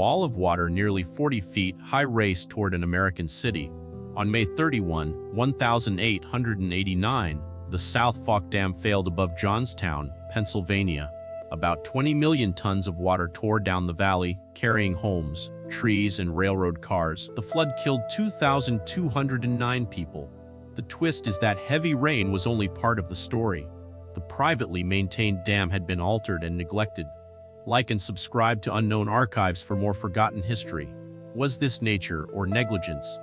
wall of water nearly 40 feet high raced toward an American city. On May 31, 1889, the South Fork Dam failed above Johnstown, Pennsylvania. About 20 million tons of water tore down the valley, carrying homes, trees, and railroad cars. The flood killed 2,209 people. The twist is that heavy rain was only part of the story. The privately maintained dam had been altered and neglected. Like and subscribe to Unknown Archives for more forgotten history. Was this nature or negligence?